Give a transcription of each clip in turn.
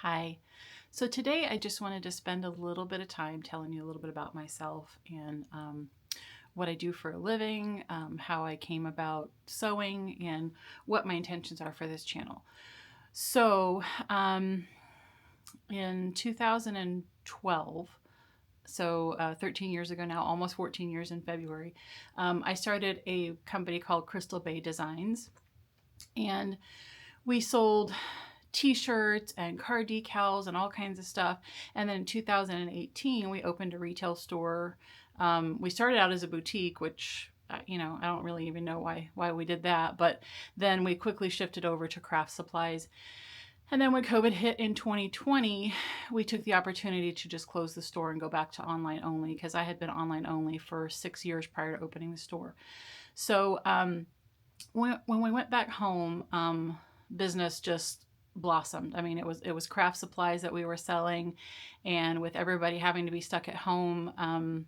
Hi. So today I just wanted to spend a little bit of time telling you a little bit about myself and what I do for a living, how I came about sewing, and what my intentions are for this channel. So in 2012, 13 years ago now, almost 14 years in February, I started a company called Crystal Bay Designs. And we sold t-shirts and car decals and all kinds of stuff. And then in 2018, we opened a retail store. We started out as a boutique, which I don't really even know why we did that. But then we quickly shifted over to craft supplies. And then when COVID hit in 2020, we took the opportunity to just close the store and go back to online only, because I had been online only for 6 years prior to opening the store. So when we went back home, business just blossomed. I mean, it was craft supplies that we were selling, and with everybody having to be stuck at home,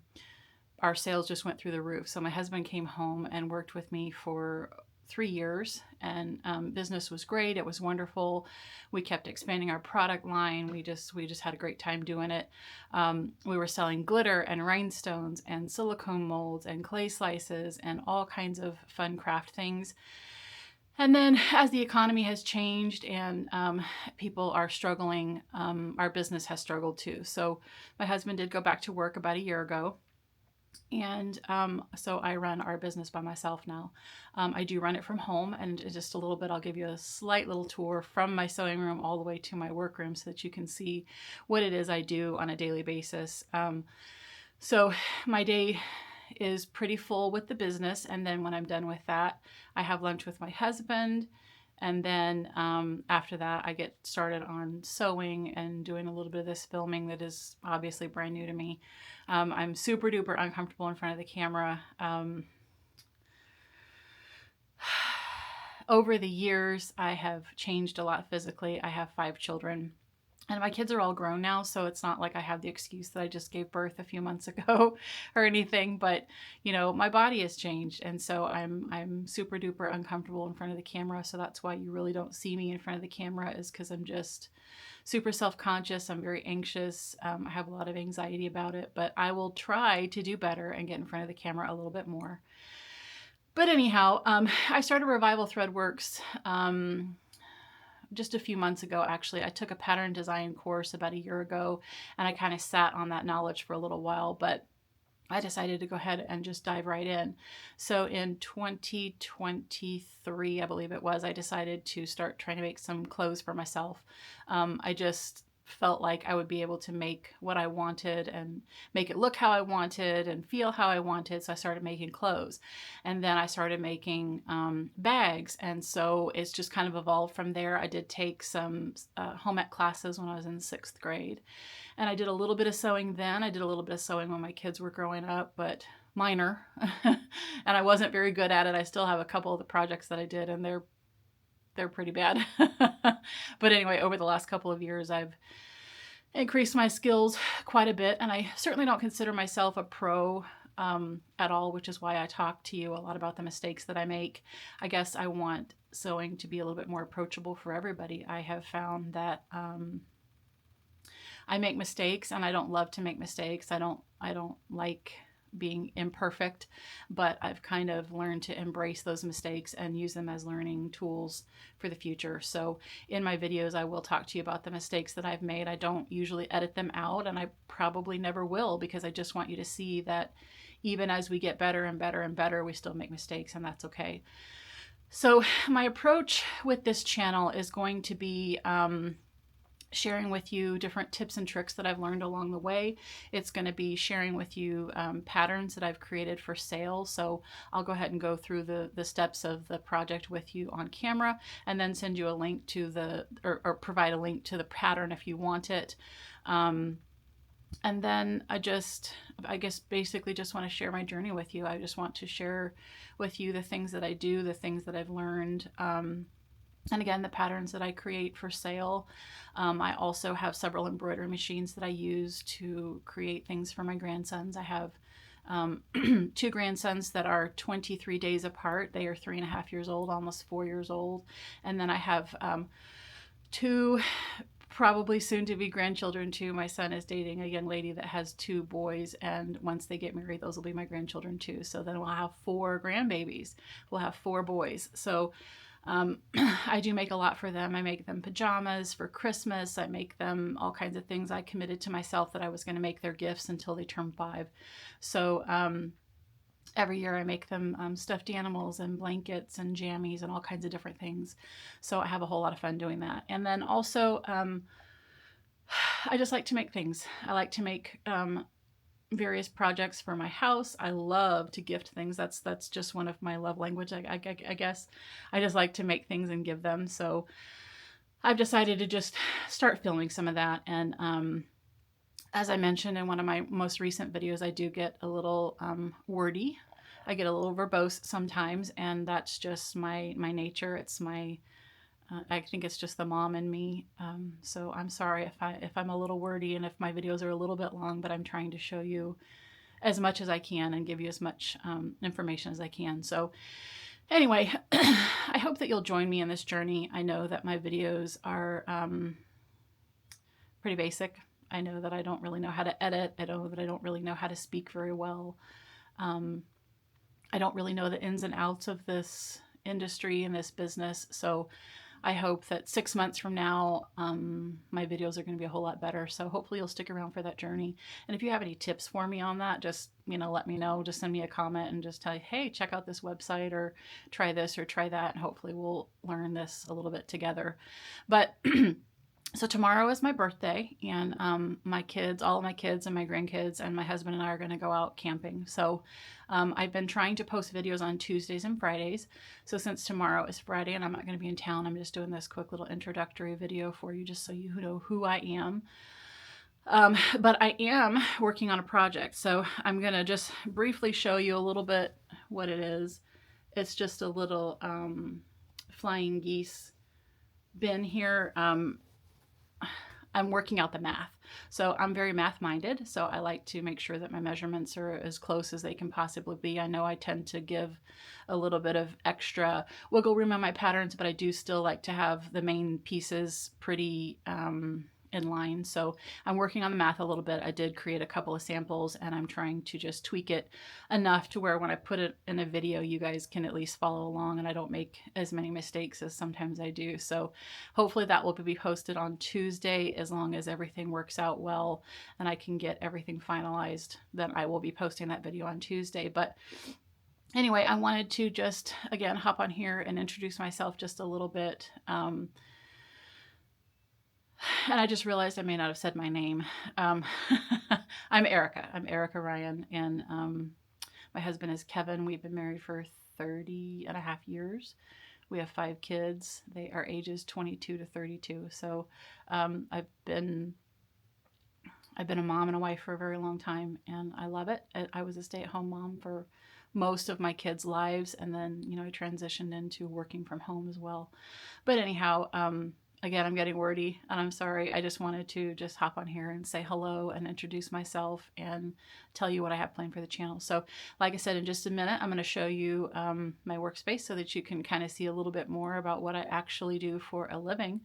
our sales just went through the roof. So my husband came home and worked with me for 3 years, and business was great. It was wonderful. We kept expanding our product line. We just had a great time doing it. We were selling glitter and rhinestones and silicone molds and clay slices and all kinds of fun craft things. And then as the economy has changed and people are struggling, our business has struggled too. So my husband did go back to work about a year ago. And so I run our business by myself now. I do run it from home, and in just a little bit, I'll give you a slight little tour from my sewing room all the way to my workroom so that you can see what it is I do on a daily basis. So my day is pretty full with the business, and then when I'm done with that, I have lunch with my husband, and then after that I get started on sewing and doing a little bit of this filming that is obviously brand new to me. I'm super duper uncomfortable in front of the camera. Over the years I have changed a lot physically. I have 5 children. And my kids are all grown now, so it's not like I have the excuse that I just gave birth a few months ago or anything. But my body has changed, and so I'm super duper uncomfortable in front of the camera. So that's why you really don't see me in front of the camera, is because I'm just super self-conscious. I'm very anxious. I have a lot of anxiety about it, but I will try to do better and get in front of the camera a little bit more. But anyhow, I started Revival Threadworks just a few months ago. Actually, I took a pattern design course about a year ago, and I kind of sat on that knowledge for a little while, but I decided to go ahead and just dive right in. So in 2023, I believe it was, I decided to start trying to make some clothes for myself. I just felt like I would be able to make what I wanted and make it look how I wanted and feel how I wanted. So I started making clothes, and then I started making bags. And so it's just kind of evolved from there. I did take some home ec classes when I was in 6th grade, and I did a little bit of sewing then. I did a little bit of sewing when my kids were growing up, but minor. And I wasn't very good at it. I still have a couple of the projects that I did, and they're pretty bad. But anyway, over the last couple of years, I've increased my skills quite a bit, and I certainly don't consider myself a pro at all, which is why I talk to you a lot about the mistakes that I make. I guess I want sewing to be a little bit more approachable for everybody. I have found that I make mistakes, and I don't love to make mistakes. I don't like being imperfect, but I've kind of learned to embrace those mistakes and use them as learning tools for the future. So in my videos, I will talk to you about the mistakes that I've made. I don't usually edit them out, and I probably never will, because I just want you to see that even as we get better and better and better, we still make mistakes, and that's okay. So my approach with this channel is going to be sharing with you different tips and tricks that I've learned along the way. It's going to be sharing with you patterns that I've created for sale. So I'll go ahead and go through the steps of the project with you on camera, and then send you a link to or provide a link to the pattern if you want it. And then I guess basically just want to share my journey with you. I just want to share with you the things that I do, the things that I've learned, and again, the patterns that I create for sale. I also have several embroidery machines that I use to create things for my grandsons. I have 2 grandsons that are 23 days apart. They are 3.5 years old, almost 4 years old. And then I have 2 probably soon to be grandchildren too. My son is dating a young lady that has 2 boys, and once they get married, those will be my grandchildren too. So then we'll have 4 grandbabies. We'll have 4 boys. So I do make a lot for them. I make them pajamas for Christmas. I make them all kinds of things. I committed to myself that I was going to make their gifts until they turn 5. So every year I make them stuffed animals and blankets and jammies and all kinds of different things. So I have a whole lot of fun doing that. And then also, I just like to make things. I like to make various projects for my house. I love to gift things. That's just one of my love language, I guess. I just like to make things and give them. So I've decided to just start filming some of that. And as I mentioned in one of my most recent videos, I do get a little wordy. I get a little verbose sometimes, and that's just my nature. It's my I think it's just the mom in me. So I'm sorry if I'm a little wordy and if my videos are a little bit long, but I'm trying to show you as much as I can and give you as much information as I can. So anyway, I hope that you'll join me in this journey. I know that my videos are pretty basic. I know that I don't really know how to edit. I know that I don't really know how to speak very well. I don't really know the ins and outs of this industry and this business. So I hope that 6 months from now, my videos are going to be a whole lot better. So hopefully you'll stick around for that journey. And if you have any tips for me on that, just, let me know. Just send me a comment and just tell you, hey, check out this website or try this or try that. And hopefully we'll learn this a little bit together. But so tomorrow is my birthday, and my kids, all of my kids and my grandkids and my husband and I are going to go out camping. So I've been trying to post videos on Tuesdays and Fridays. So since tomorrow is Friday and I'm not going to be in town, I'm just doing this quick little introductory video for you just so you know who I am. But I am working on a project. So I'm going to just briefly show you a little bit what it is. It's just a little flying geese bin here. I'm working out the math. So I'm very math minded. So I like to make sure that my measurements are as close as they can possibly be. I know I tend to give a little bit of extra wiggle room on my patterns, but I do still like to have the main pieces pretty in line. So I'm working on the math a little bit. I did create a couple of samples, and I'm trying to just tweak it enough to where when I put it in a video, you guys can at least follow along and I don't make as many mistakes as sometimes I do. So hopefully that will be posted on Tuesday. As long as everything works out well and I can get everything finalized, then I will be posting that video on Tuesday. But anyway, I wanted to just, again, hop on here and introduce myself just a little bit. And I just realized I may not have said my name. I'm Erica. I'm Erica Ryan, and my husband is Kevin. We've been married for 30 and a half years. We have 5 kids. They are ages 22 to 32. So I've been a mom and a wife for a very long time, and I love it. I was a stay-at-home mom for most of my kids' lives, and then I transitioned into working from home as well. But anyhow, again, I'm getting wordy, and I'm sorry. I just wanted to just hop on here and say hello and introduce myself and tell you what I have planned for the channel. So like I said, in just a minute, I'm going to show you my workspace so that you can kind of see a little bit more about what I actually do for a living.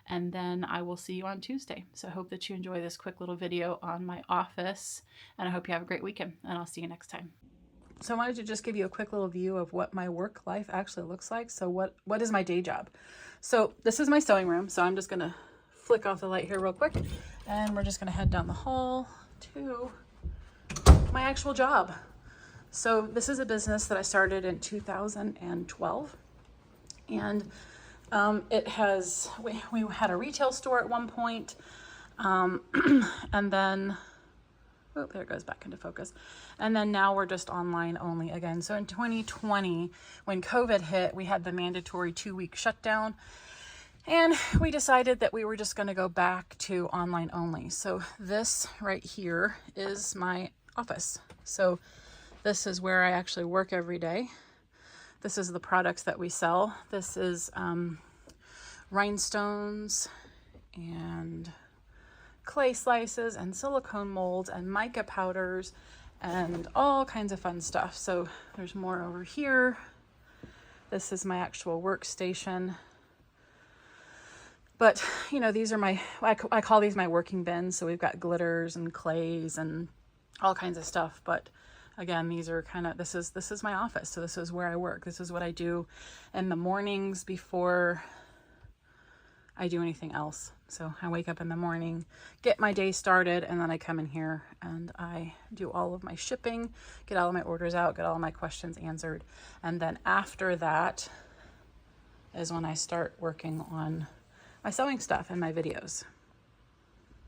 And then I will see you on Tuesday. So I hope that you enjoy this quick little video on my office, and I hope you have a great weekend, and I'll see you next time. So I wanted to just give you a quick little view of what my work life actually looks like. So what is my day job? So this is my sewing room. So I'm just going to flick off the light here real quick, and we're just going to head down the hall to my actual job. So this is a business that I started in 2012, and we had a retail store at one point, and then oh, there it goes back into focus. And then now we're just online only again. So in 2020, when COVID hit, we had the mandatory 2-week shutdown, and we decided that we were just going to go back to online only. So this right here is my office. So this is where I actually work every day. This is the products that we sell. This is rhinestones and clay slices and silicone molds and mica powders and all kinds of fun stuff. So there's more over here. This is my actual workstation. But, you know, these are I call these my working bins. So we've got glitters and clays and all kinds of stuff. But again, these are kind of, this is my office. So this is where I work. This is what I do in the mornings before I do anything else. So I wake up in the morning, get my day started, and then I come in here and I do all of my shipping, get all of my orders out, get all of my questions answered. And then after that is when I start working on my sewing stuff and my videos.